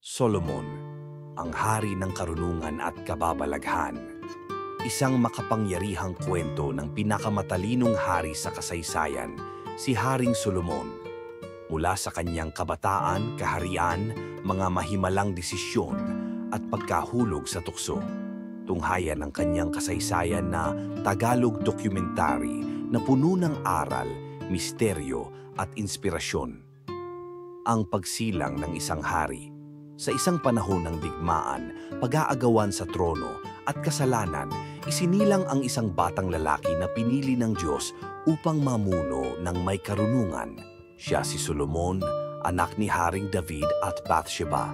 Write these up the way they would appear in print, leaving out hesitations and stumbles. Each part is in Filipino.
Solomon, ang hari ng karunungan at kababalaghan. Isang makapangyarihang kwento ng pinakamatalinong hari sa kasaysayan, si Haring Solomon. Mula sa kanyang kabataan, kaharian, mga mahimalang desisyon at pagkahulog sa tukso. Tunghayan ng kanyang kasaysayan na Tagalog documentary na puno ng aral, misteryo at inspirasyon. Ang pagsilang ng isang hari. Sa isang panahon ng digmaan, pag-aagawan sa trono at kasalanan, isinilang ang isang batang lalaki na pinili ng Diyos upang mamuno ng may karunungan. Siya si Solomon, anak ni Haring David at Bathsheba.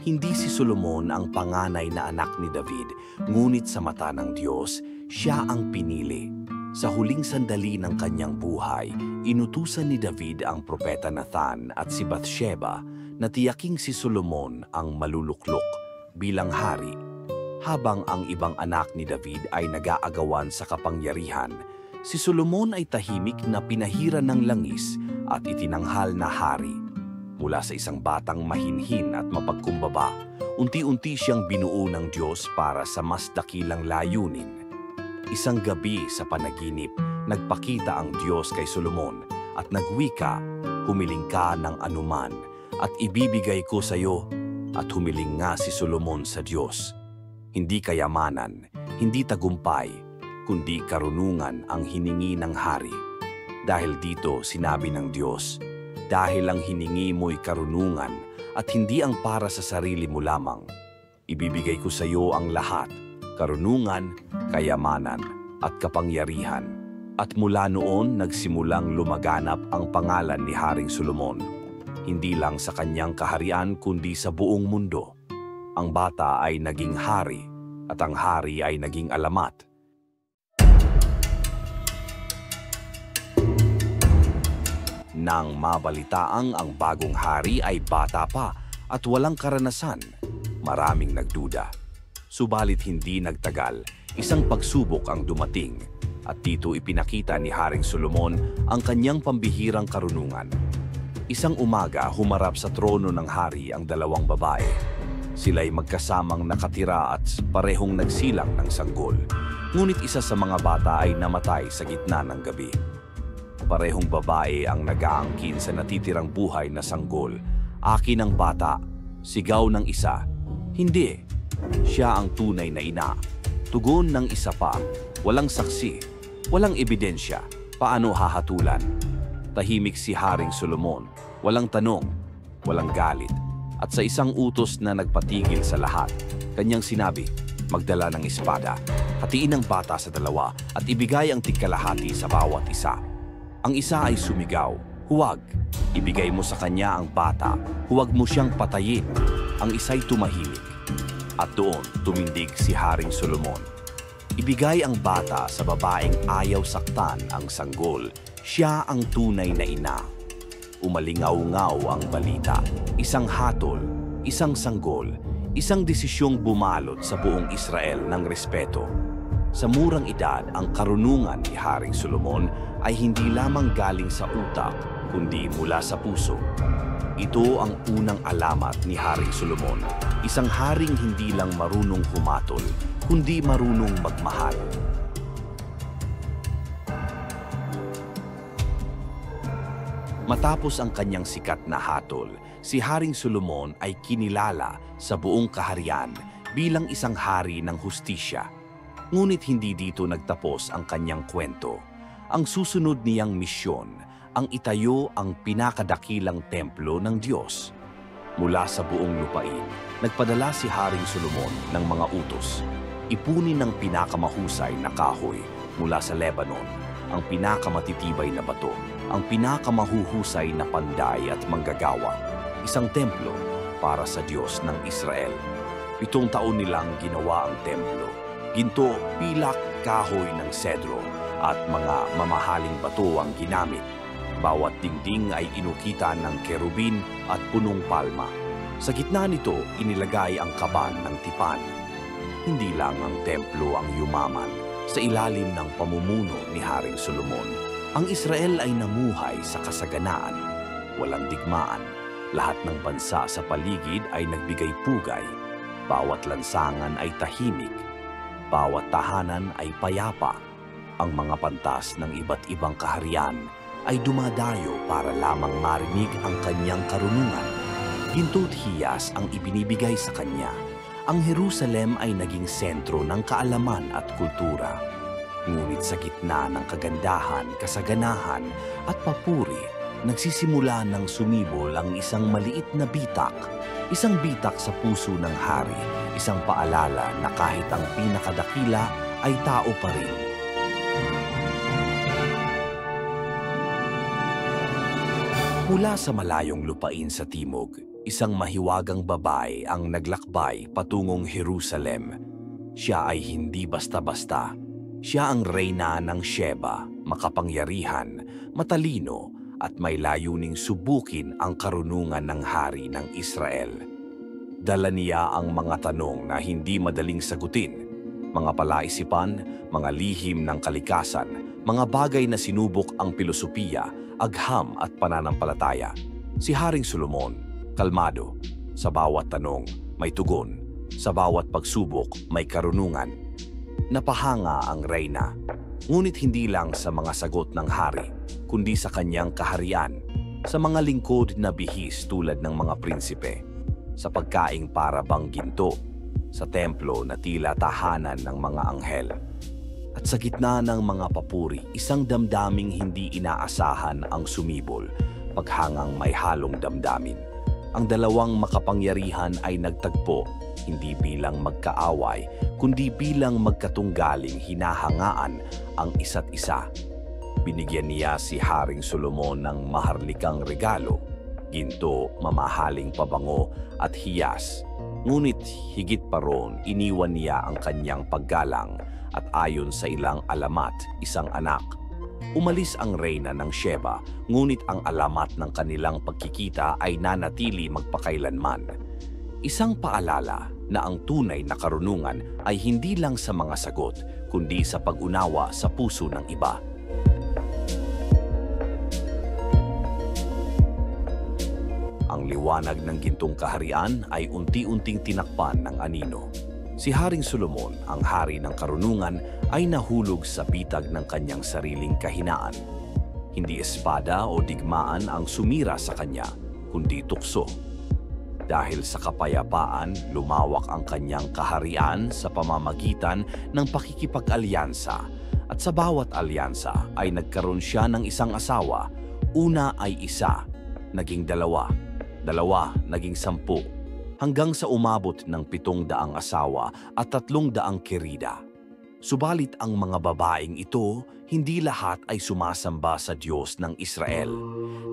Hindi si Solomon ang panganay na anak ni David, ngunit sa mata ng Diyos, siya ang pinili. Sa huling sandali ng kanyang buhay, inutusan ni David ang propeta Nathan at si Bathsheba na tiyaking si Solomon ang maluluklok bilang hari. Habang ang ibang anak ni David ay nag-aagawan sa kapangyarihan, si Solomon ay tahimik na pinahiran ng langis at itinanghal na hari. Mula sa isang batang mahinhin at mapagkumbaba, unti-unti siyang binuo ng Diyos para sa mas dakilang layunin. Isang gabi sa panaginip, nagpakita ang Diyos kay Solomon at nagwika, "Humiling ka ng anuman at ibibigay ko sa iyo." At humiling nga si Solomon sa Diyos. Hindi kayamanan, hindi tagumpay, kundi karunungan ang hiningi ng hari. Dahil dito sinabi ng Diyos, "Dahil ang hiningi mo'y karunungan at hindi ang para sa sarili mo lamang, ibibigay ko sa iyo ang lahat, karunungan, kayamanan, at kapangyarihan." At mula noon nagsimulang lumaganap ang pangalan ni Haring Solomon, hindi lang sa kanyang kaharian kundi sa buong mundo. Ang bata ay naging hari at ang hari ay naging alamat. Nang mabalitaang ang bagong hari ay bata pa at walang karanasan, maraming nagduda. Subalit hindi nagtagal, isang pagsubok ang dumating at dito ipinakita ni Haring Solomon ang kanyang pambihirang karunungan. Isang umaga humarap sa trono ng hari ang dalawang babae. Sila'y magkasamang nakatira at parehong nagsilang ng sanggol. Ngunit isa sa mga bata ay namatay sa gitna ng gabi. Parehong babae ang nag-aangkin sa natitirang buhay na sanggol. "Akin ang bata," sigaw ng isa. "Hindi, siya ang tunay na ina." Tugon ng isa pa, "Walang saksi, walang ebidensya, paano hahatulan?" Tahimik si Haring Solomon, walang tanong, walang galit. At sa isang utos na nagpatigil sa lahat, kanyang sinabi, "Magdala ng espada, hatiin ang bata sa dalawa at ibigay ang tigkalahati sa bawat isa." Ang isa ay sumigaw, "Huwag, ibigay mo sa kanya ang bata, huwag mo siyang patayin." Ang isa'y tumahimik. At doon tumindig si Haring Solomon. Ibigay ang bata sa babaeng ayaw saktan ang sanggol. Siya ang tunay na ina. Umalingaw-ngaw ang balita. Isang hatol, isang sanggol, isang desisyong bumalot sa buong Israel ng respeto. Sa murang edad, ang karunungan ni Haring Solomon ay hindi lamang galing sa utak, kundi mula sa puso. Ito ang unang alamat ni Haring Solomon, isang haring hindi lang marunong humatol, kundi marunong magmahal. Matapos ang kanyang sikat na hatol, si Haring Solomon ay kinilala sa buong kaharian bilang isang hari ng hustisya. Ngunit hindi dito nagtapos ang kanyang kwento. Ang susunod niyang misyon, ang itayo ang pinakadakilang templo ng Diyos. Mula sa buong lupain, nagpadala si Haring Solomon ng mga utos. Ipunin ng pinakamahusay na kahoy mula sa Lebanon, ang pinakamatitibay na bato, ang pinakamahuhusay na panday at manggagawa, isang templo para sa Diyos ng Israel. 7 taon nilang ginawa ang templo. Ginto, pilak, kahoy ng sedro at mga mamahaling bato ang ginamit. Bawat dingding ay inukitan ng kerubin at punong palma. Sa gitna nito, inilagay ang kaban ng tipan. Hindi lang ang templo ang yumaman. Sa ilalim ng pamumuno ni Haring Solomon, ang Israel ay namuhay sa kasaganaan, walang digmaan, Lahat ng bansa sa paligid ay nagbigay pugay. Bawat lansangan ay tahimik. Bawat tahanan ay payapa. Ang mga pantas ng iba't ibang kaharian ay dumadayo para lamang marinig ang kanyang karunungan. Ginto't hiyas ang ibinibigay sa kanya. Ang Jerusalem ay naging sentro ng kaalaman at kultura. Ngunit sa gitna ng kagandahan, kasaganahan at papuri, nagsisimula ng sumibol ang isang maliit na bitak. Isang bitak sa puso ng hari, isang paalala na kahit ang pinakadakila ay tao pa rin. Mula sa malayong lupain sa timog, isang mahiwagang babae ang naglakbay patungong Jerusalem. Siya ay hindi basta-basta. Siya ang reyna ng Sheba, makapangyarihan, matalino, at may layuning subukin ang karunungan ng hari ng Israel. Dala niya ang mga tanong na hindi madaling sagutin, mga palaisipan, mga lihim ng kalikasan, mga bagay na sinubok ang pilosopiya, agham at pananampalataya. Si Haring Solomon, kalmado. Sa bawat tanong, may tugon. Sa bawat pagsubok, may karunungan. Napahanga ang reyna, ngunit hindi lang sa mga sagot ng hari, kundi sa kanyang kaharian, sa mga lingkod na bihis tulad ng mga prinsipe, sa pagkaing para bang ginto, sa templo na tila tahanan ng mga anghel. At sa gitna ng mga papuri, isang damdaming hindi inaasahan ang sumibol, paghangang may halong damdamin. Ang dalawang makapangyarihan ay nagtagpo, hindi bilang magkaaway, kundi bilang magkatunggaling hinahangaan ang isa't isa. Binigyan niya si Haring Solomon ng maharlikang regalo, ginto, mamahaling pabango at hiyas. Ngunit higit pa roon, iniwan niya ang kanyang paggalang at ayon sa ilang alamat, isang anak. Umalis ang reyna ng Sheba, ngunit ang alamat ng kanilang pagkikita ay nanatili magpakailanman. Isang paalala na ang tunay na karunungan ay hindi lang sa mga sagot, kundi sa pag-unawa sa puso ng iba. Ang liwanag ng gintong kaharian ay unti-unting tinakpan ng anino. Si Haring Solomon, ang hari ng karunungan, ay nahulog sa bitag ng kanyang sariling kahinaan. Hindi espada o digmaan ang sumira sa kanya, kundi tukso. Dahil sa kapayapaan, lumawak ang kanyang kaharian sa pamamagitan ng pakikipag-alyansa. At sa bawat alyansa ay nagkaroon siya ng isang asawa. Una ay isa, naging dalawa, dalawa, naging 10, hanggang sa umabot ng 700 asawa at 300 kirida. Subalit ang mga babaeng ito, hindi lahat ay sumasamba sa Diyos ng Israel.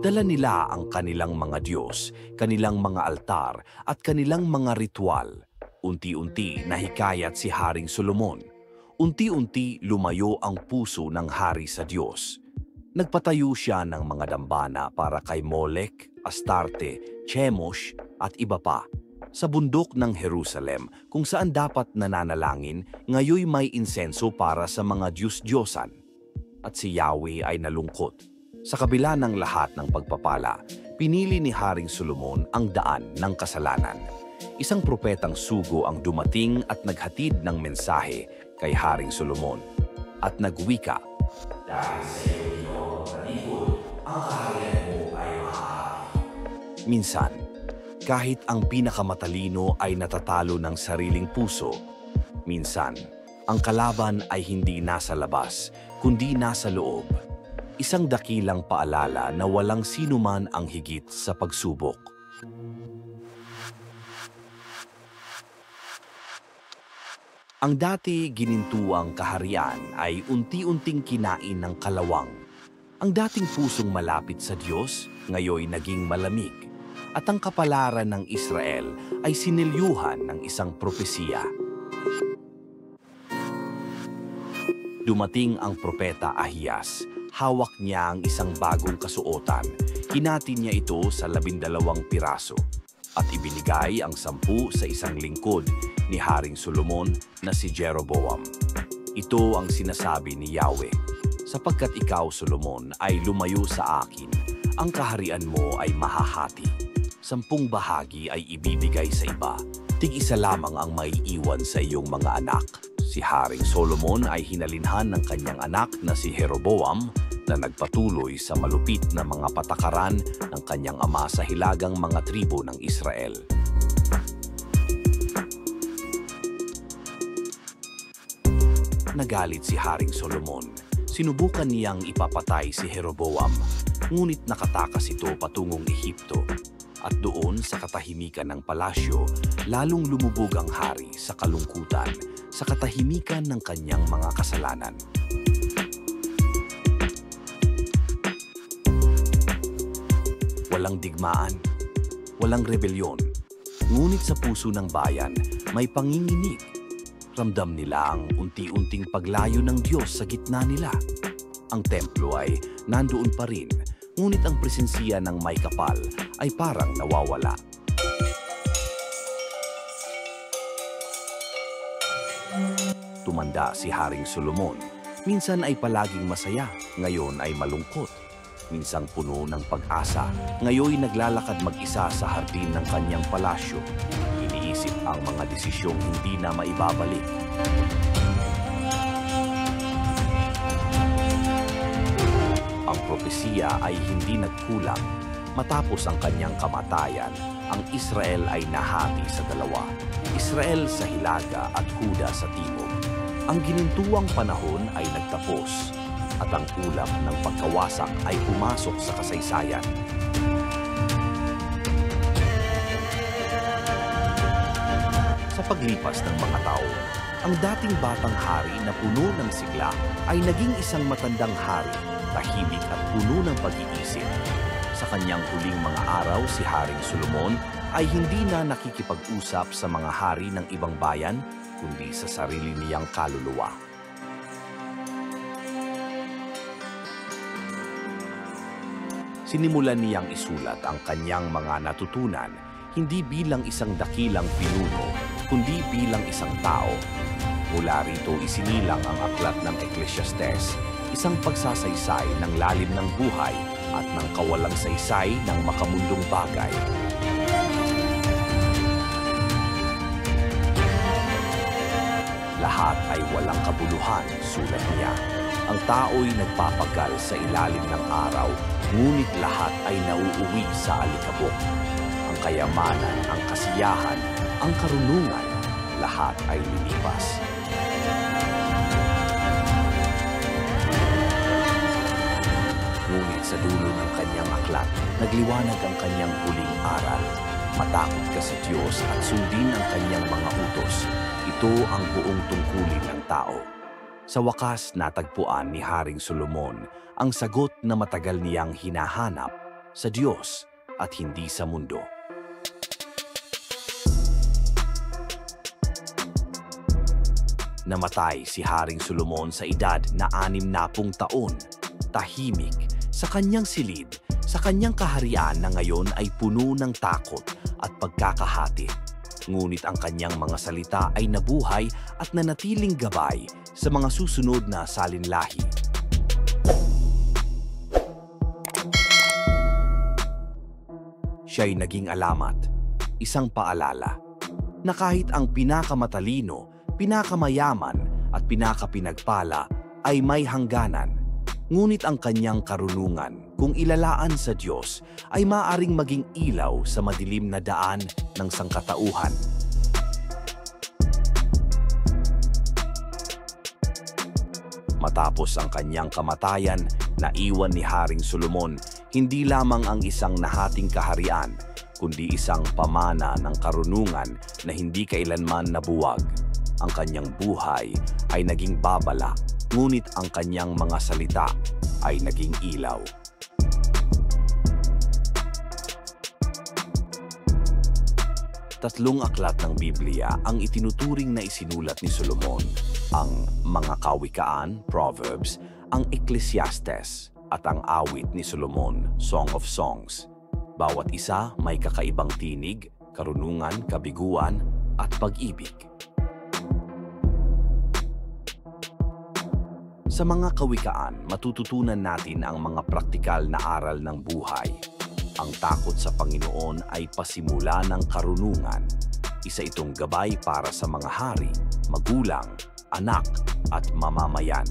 Dala nila ang kanilang mga Diyos, kanilang mga altar at kanilang mga ritual. Unti-unti nahikayat si Haring Solomon. Unti-unti lumayo ang puso ng hari sa Diyos. Nagpatayo siya ng mga dambana para kay Molek, Astarte, Chemosh at iba pa. Sa bundok ng Jerusalem kung saan dapat nananalangin, ngayoy may insenso para sa mga Diyos-Diyosan. At si Yahweh ay nalungkot. Sa kabila ng lahat ng pagpapala, pinili ni Haring Solomon ang daan ng kasalanan. Isang propetang sugo ang dumating at naghatid ng mensahe kay Haring Solomon. At nagwika, "Dahil sa iyo, Ginoo, katikod, ang kaharian mo ay mahahati." Minsan, kahit ang pinakamatalino ay natatalo ng sariling puso, minsan, ang kalaban ay hindi nasa labas, kundi nasa loob. Isang dakilang paalala na walang sinuman ang higit sa pagsubok. Ang dati ginintuang kaharian ay unti-unting kinain ng kalawang. Ang dating pusong malapit sa Diyos, ngayoy naging malamig. At ang kapalaran ng Israel ay sinilyuhan ng isang propesiya. Dumating ang propeta Ahias. Hawak niya ang isang bagong kasuotan. Hinati niya ito sa 12 piraso. At ibinigay ang 10 sa isang lingkod ni Haring Solomon na si Jeroboam. Ito ang sinasabi ni Yahweh, "Sapagkat ikaw, Solomon, ay lumayo sa akin, ang kaharian mo ay mahahati. 10 bahagi ay ibibigay sa iba. Tig-isa lamang ang maiiwan sa iyong mga anak. Si Haring Solomon ay hinalinhan ng kanyang anak na si Jeroboam na nagpatuloy sa malupit na mga patakaran ng kanyang ama sa hilagang mga tribo ng Israel. Nagalit si Haring Solomon. Sinubukan niyang ipapatay si Jeroboam, ngunit nakatakas ito patungong Ehipto. At doon sa katahimikan ng palasyo, lalong lumubog ang hari sa kalungkutan sa katahimikan ng kanyang mga kasalanan. Walang digmaan, walang rebelyon, ngunit sa puso ng bayan may panginginig. Ramdam nila ang unti-unting paglayo ng Diyos sa gitna nila. Ang templo ay nandoon pa rin, ngunit ang presensiya ng may kapal ay parang nawawala. Tumanda si Haring Solomon. Minsan ay palaging masaya, ngayon ay malungkot. Minsang puno ng pag-asa, ngayon naglalakad mag-isa sa hardin ng kanyang palasyo. Iniisip ang mga desisyong hindi na maibabalik. Ang propesiya ay hindi nagkulang. Matapos ang kanyang kamatayan, ang Israel ay nahati sa dalawa. Israel sa hilaga at Huda sa timog. Ang ginintuang panahon ay nagtapos at ang ulap ng pagkawasak ay pumasok sa kasaysayan. Sa paglipas ng mga taon, ang dating batang hari na puno ng sigla ay naging isang matandang hari, tahimik at puno ng pag-iisip. Sa kanyang huling mga araw, si Haring Solomon ay hindi na nakikipag-usap sa mga hari ng ibang bayan, kundi sa sarili niyang kaluluwa. Sinimulan niyang isulat ang kanyang mga natutunan, hindi bilang isang dakilang pinuno, kundi bilang isang tao. Mula rito isinilang ang aklat ng Ecclesiastes, isang pagsasaysay ng lalim ng buhay at ng kawalang saysay ng makamundong bagay. Lahat ay walang kabuluhan, sulat niya. Ang tao'y nagpapagal sa ilalim ng araw, ngunit lahat ay nauuwi sa alikabok. Ang kayamanan, ang kasiyahan, ang karunungan, lahat ay lilipas. Ngunit sa dulo ng kanyang aklat, nagliwanag ang kanyang huling aral. Matakot ka sa Diyos at sundin ang kanyang mga utos. Ito ang buong tungkulin ng tao. Sa wakas, natagpuan ni Haring Solomon ang sagot na matagal niyang hinahanap sa Diyos at hindi sa mundo. Namatay si Haring Solomon sa edad na 60 taon, tahimik, sa kanyang silid, sa kanyang kaharian na ngayon ay puno ng takot at pagkakahati. Ngunit ang kanyang mga salita ay nabuhay at nanatiling gabay sa mga susunod na salinlahi. Siya'y naging alamat, isang paalala, na kahit ang pinakamatalino, pinakamayaman at pinakapinagpala ay may hangganan. Ngunit ang kanyang karunungan, kung ilalaan sa Diyos, ay maaaring maging ilaw sa madilim na daan ng sangkatauhan. Matapos ang kanyang kamatayan, naiwan ni Haring Solomon hindi lamang ang isang nahating kaharian, kundi isang pamana ng karunungan na hindi kailanman nabuwag. Ang kanyang buhay ay naging babala, ngunit ang kanyang mga salita ay naging ilaw. Tatlong aklat ng Biblia ang itinuturing na isinulat ni Solomon, ang mga Kawikaan, Proverbs, ang Ecclesiastes, at ang awit ni Solomon, Song of Songs. Bawat isa may kakaibang tinig, karunungan, kabiguan, at pag-ibig. Sa mga kawikaan, matututunan natin ang mga praktikal na aral ng buhay. Ang takot sa Panginoon ay pasimula ng karunungan. Isa itong gabay para sa mga hari, magulang, anak, at mamamayan.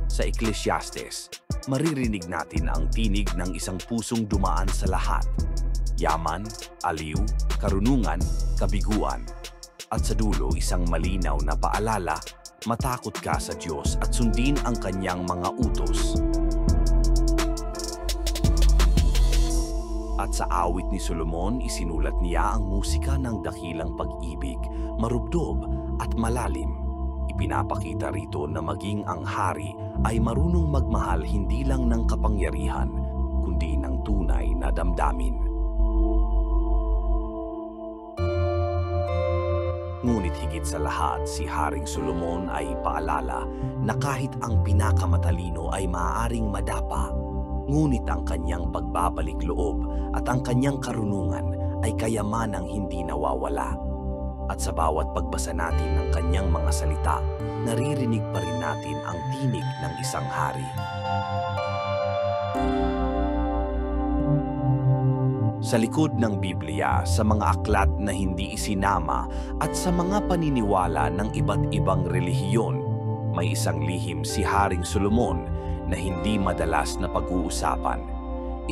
Sa Ecclesiastes, maririnig natin ang tinig ng isang pusong dumaan sa lahat. Yaman, aliw, karunungan, kabiguan. At sa dulo, isang malinaw na paalala, matakot ka sa Diyos at sundin ang kanyang mga utos. At sa awit ni Solomon, isinulat niya ang musika ng dakilang pag-ibig, marubdob at malalim. Ipinapakita rito na maging ang hari ay marunong magmahal hindi lang ng kapangyarihan, kundi ng tunay na damdamin. Ngunit higit sa lahat, si Haring Solomon ay paalala na kahit ang pinakamatalino ay maaaring madapa, ngunit ang kanyang pagbabalik loob at ang kanyang karunungan ay kayamanang hindi nawawala. At sa bawat pagbasa natin ng kanyang mga salita, naririnig pa rin natin ang tinig ng isang hari. Sa likod ng Biblia, sa mga aklat na hindi isinama at sa mga paniniwala ng iba't ibang relihiyon, may isang lihim si Haring Solomon na hindi madalas na pag-uusapan.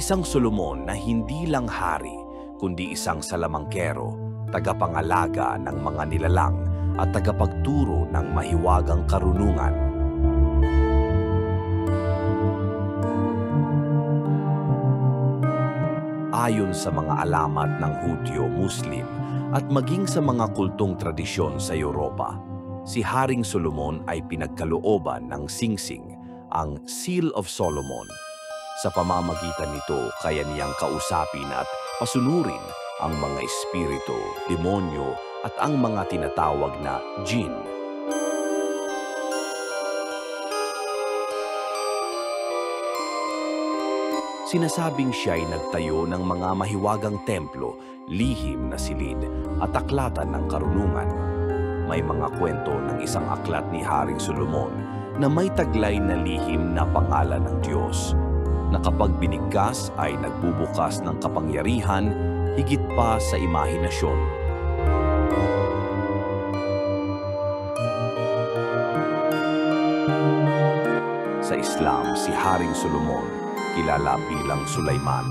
Isang Solomon na hindi lang hari, kundi isang salamangkero, tagapangalaga ng mga nilalang at tagapagturo ng mahiwagang karunungan. Ayon sa mga alamat ng Hudyo, Muslim at maging sa mga kultong tradisyon sa Europa, si Haring Solomon ay pinagkalooban ng singsing, ang Seal of Solomon. Sa pamamagitan nito, kaya niyang kausapin at pasunurin ang mga espiritu, demonyo at ang mga tinatawag na jinn. Sinasabing siya ay nagtayo ng mga mahiwagang templo, lihim na silid at aklatan ng karunungan. May mga kwento ng isang aklat ni Haring Solomon na may taglay na lihim na pangalan ng Diyos, na kapag binigkas ay nagbubukas ng kapangyarihan higit pa sa imahinasyon. Sa Islam, si Haring Solomon, kilala bilang Sulaiman,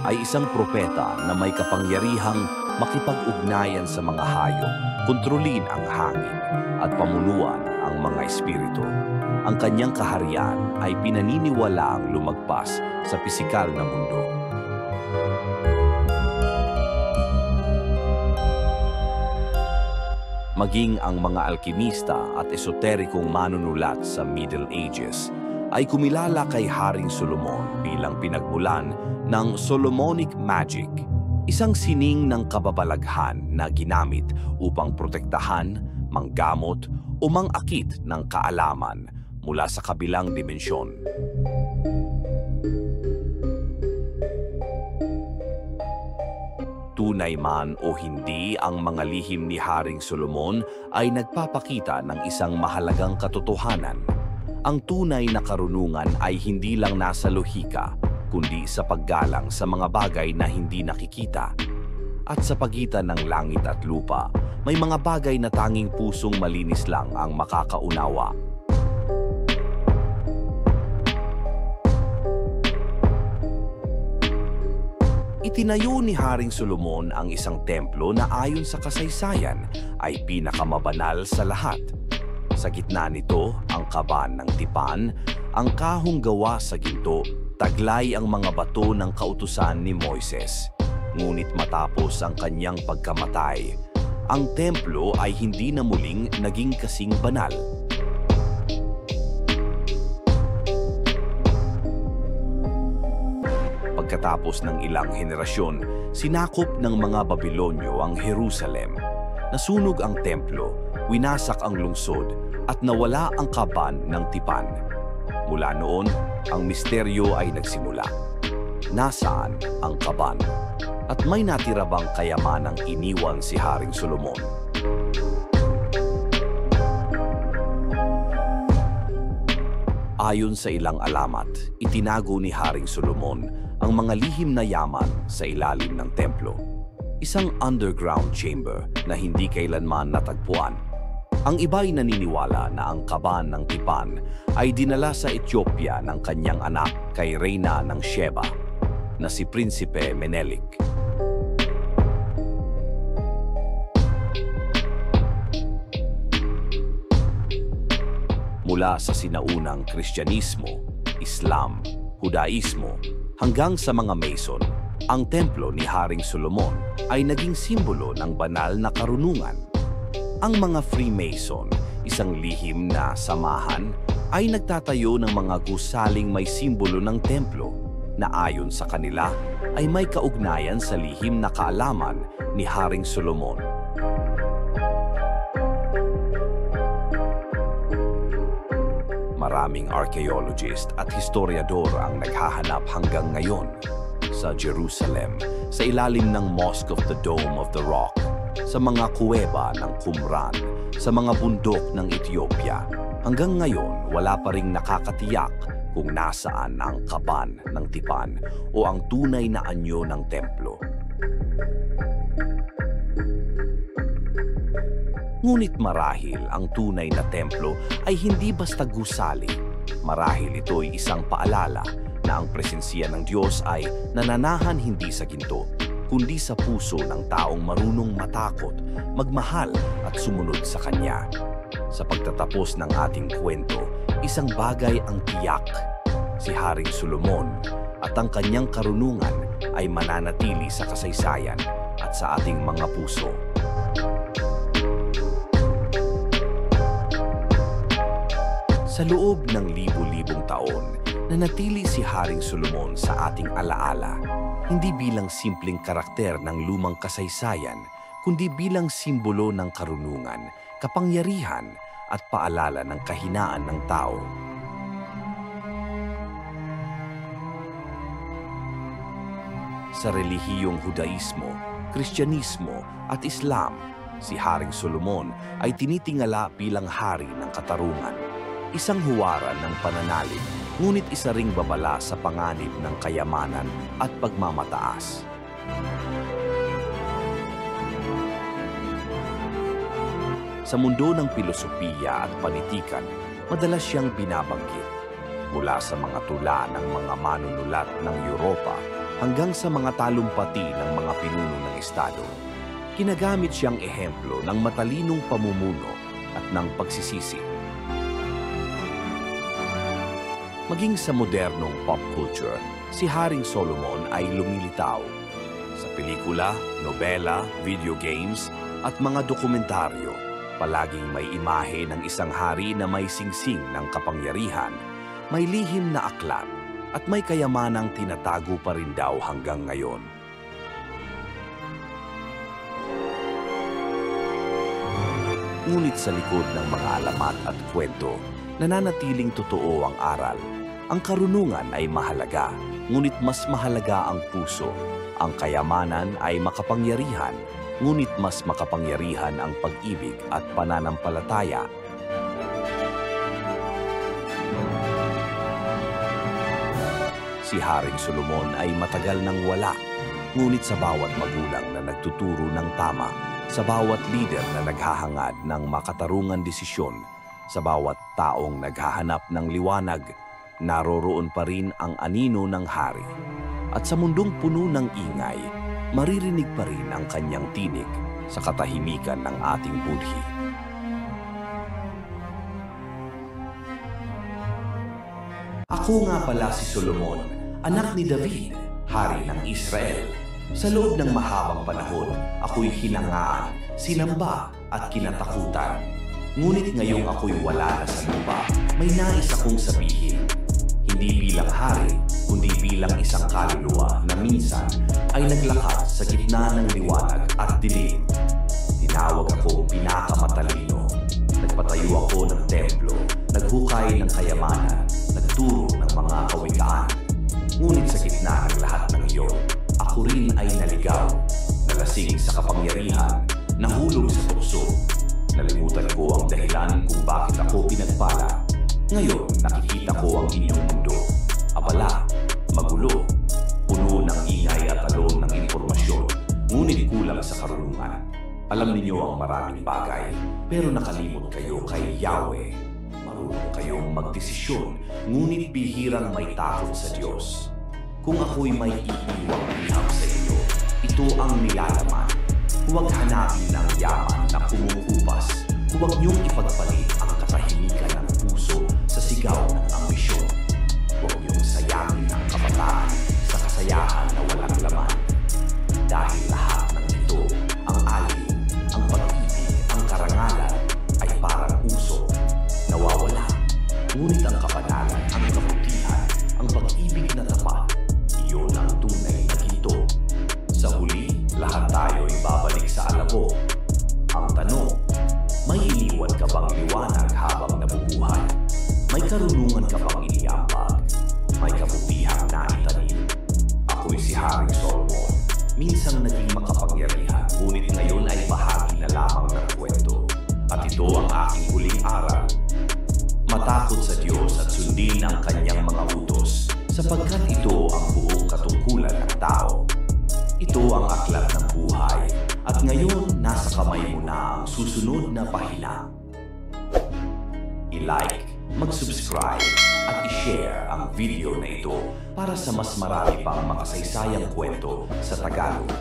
ay isang propeta na may kapangyarihang makipag-ugnayan sa mga hayop, kontrolin ang hangin at pamunuan ang mga espiritu. Ang kanyang kaharian ay pinaniniwalaang lumagpas sa pisikal na mundo. Maging ang mga alkimista at esoterikong manunulat sa Middle Ages ay kumilala kay Haring Solomon bilang pinagmulan ng Solomonic Magic, isang sining ng kababalaghan na ginamit upang protektahan, manggamot o mangakit ng kaalaman mula sa kabilang dimensyon. Tunay man o hindi, ang mga lihim ni Haring Solomon ay nagpapakita ng isang mahalagang katotohanan. Ang tunay na karunungan ay hindi lang nasa lohika, kundi sa paggalang sa mga bagay na hindi nakikita. At sa pagitan ng langit at lupa, may mga bagay na tanging pusong malinis lang ang makakaunawa. Itinayo ni Haring Solomon ang isang templo na ayon sa kasaysayan ay pinakamabanal sa lahat. Sa gitna nito, ang kaban ng tipan, ang kahong gawa sa ginto, taglay ang mga bato ng kautusan ni Moises. Ngunit matapos ang kanyang pagkamatay, ang templo ay hindi na muling naging kasing banal. Pagkatapos ng ilang henerasyon, sinakop ng mga Babilonyo ang Jerusalem. Nasunog ang templo, winasak ang lungsod, at nawala ang kaban ng tipan. Mula noon, ang misteryo ay nagsimula. Nasaan ang kaban? At may natira bang kayamanang iniwan si Haring Solomon? Ayon sa ilang alamat, itinago ni Haring Solomon ang mga lihim na yaman sa ilalim ng templo. Isang underground chamber na hindi kailanman natagpuan. Ang iba'y naniniwala na ang kaban ng tipan ay dinala sa Ethiopia ng kanyang anak kay Reyna ng Sheba na si Prinsipe Menelik. Mula sa sinaunang Kristyanismo, Islam, Hudaismo, hanggang sa mga Mason, ang templo ni Haring Solomon ay naging simbolo ng banal na karunungan. Ang mga Freemason, isang lihim na samahan, ay nagtatayo ng mga gusaling may simbolo ng templo na ayon sa kanila ay may kaugnayan sa lihim na kaalaman ni Haring Solomon. Maraming archaeologist at historiador ang naghahanap hanggang ngayon sa Jerusalem, sa ilalim ng Mosque of the Dome of the Rock, sa mga kuweba ng Qumran, sa mga bundok ng Ethiopia. Hanggang ngayon, wala pa ring nakakatiyak kung nasaan ang kaban ng tipan o ang tunay na anyo ng templo. Ngunit marahil ang tunay na templo ay hindi basta gusali. Marahil ito'y isang paalala na ang presensya ng Diyos ay nananahan hindi sa ginto, kundi sa puso ng taong marunong matakot, magmahal at sumunod sa Kanya. Sa pagtatapos ng ating kwento, isang bagay ang tiyak. Si Haring Solomon at ang kanyang karunungan ay mananatili sa kasaysayan at sa ating mga puso. Sa loob ng libu-libong taon, nanatili si Haring Solomon sa ating alaala, hindi bilang simpleng karakter ng lumang kasaysayan, kundi bilang simbolo ng karunungan, kapangyarihan at paalala ng kahinaan ng tao. Sa relihiyong Hudaismo, Kristyanismo at Islam, si Haring Solomon ay tinitingala bilang hari ng katarungan. Isang huwaran ng pananalig, ngunit isa ring babala sa panganib ng kayamanan at pagmamataas. Sa mundo ng filosofiya at panitikan, madalas siyang binabanggit. Mula sa mga tula ng mga manunulat ng Europa hanggang sa mga talumpati ng mga pinuno ng Estado, ginagamit siyang ehemplo ng matalinong pamumuno at ng pagsisisi. Maging sa modernong pop culture, si Haring Solomon ay lumilitaw. Sa pelikula, nobela, video games, at mga dokumentaryo, palaging may imahe ng isang hari na may singsing ng kapangyarihan, may lihim na aklat, at may kayamanang tinatago pa rin daw hanggang ngayon. Ngunit sa likod ng mga alamat at kwento, nananatiling totoo ang aral. Ang karunungan ay mahalaga, ngunit mas mahalaga ang puso. Ang kayamanan ay makapangyarihan, ngunit mas makapangyarihan ang pag-ibig at pananampalataya. Si Haring Solomon ay matagal nang wala, ngunit sa bawat magulang na nagtuturo ng tama, sa bawat leader na naghahangad ng makatarungang desisyon, sa bawat taong naghahanap ng liwanag, naroroon pa rin ang anino ng hari. At sa mundong puno ng ingay, maririnig pa rin ang kanyang tinig sa katahimikan ng ating budhi. Ako nga pala si Solomon, anak ni David, hari ng Israel. Sa loob ng mahabang panahon, ako'y hinangaan, sinamba at kinatakutan. Ngunit ngayong ako'y wala na sa lupa, may nais akong sabihin. Hindi bilang hari, kundi bilang isang kaluluwa na minsan ay naglakad sa gitna ng liwanag at dilim. Tinawag ako pinakamatalino. Nagpatayo ako ng templo, naghukay ng kayamanan, nagturo ng mga kawikaan. Ngunit sa gitna ng lahat ng iyon, ako rin ay naligaw, nalasing sa kapangyarihan, nahulog sa tukso. Nalimutan ko ang dahilan kung bakit ako pinagpala. Ngayon, nakikita ko ang inyong mundo. Abala, magulo, puno ng ingay at alon ng impormasyon, ngunit kulang sa karunungan. Alam ninyo ang maraming bagay, pero nakalimot kayo kay Yahweh. Marunong kayong magdesisyon, ngunit bihirang may takot sa Diyos. Kung ako'y may iiwang liham sa inyo, ito ang nilalaman. Huwag hanapin ng yaman na kumukupas. Huwag niyong ipagpalit ang katahimikan ng puso sa sigaw ng ambisyon. Huwag niyong sayangin ang kabataan sa kasayahan na walang laman. Dahil lahat ng ito, ang aliw, ang pag-ibig, ang karangalan, ay parang usok. Nawawala. Ngunit ang kapanalan, ang kabutihan, ang pag-ibig na tapat, iyon ang tunay na ginto. Sa huli, lahat tayo ay babalik sa alabok. Ang tanong, may iniwan ka bang liwanag habang nabubuhay? May karunungan ka bang iniambag? May kabutihang naitanim? Ako'y si Haring Solomon. Minsan naging makapangyarihan, ngunit ngayon ay bahagi na lamang ng kwento. At ito ang aking huling aral. Matakot sa Diyos at sundin ang kanyang mga utos, sapagkat ito ang buong katungkulan ng tao. Ito ang aklat ng buhay, at ngayon nasa kamay mo na ang susunod na pahina. I-like, mag-subscribe, at i-share ang video na ito para sa mas marami pang makasaysayang kwento sa Tagalog.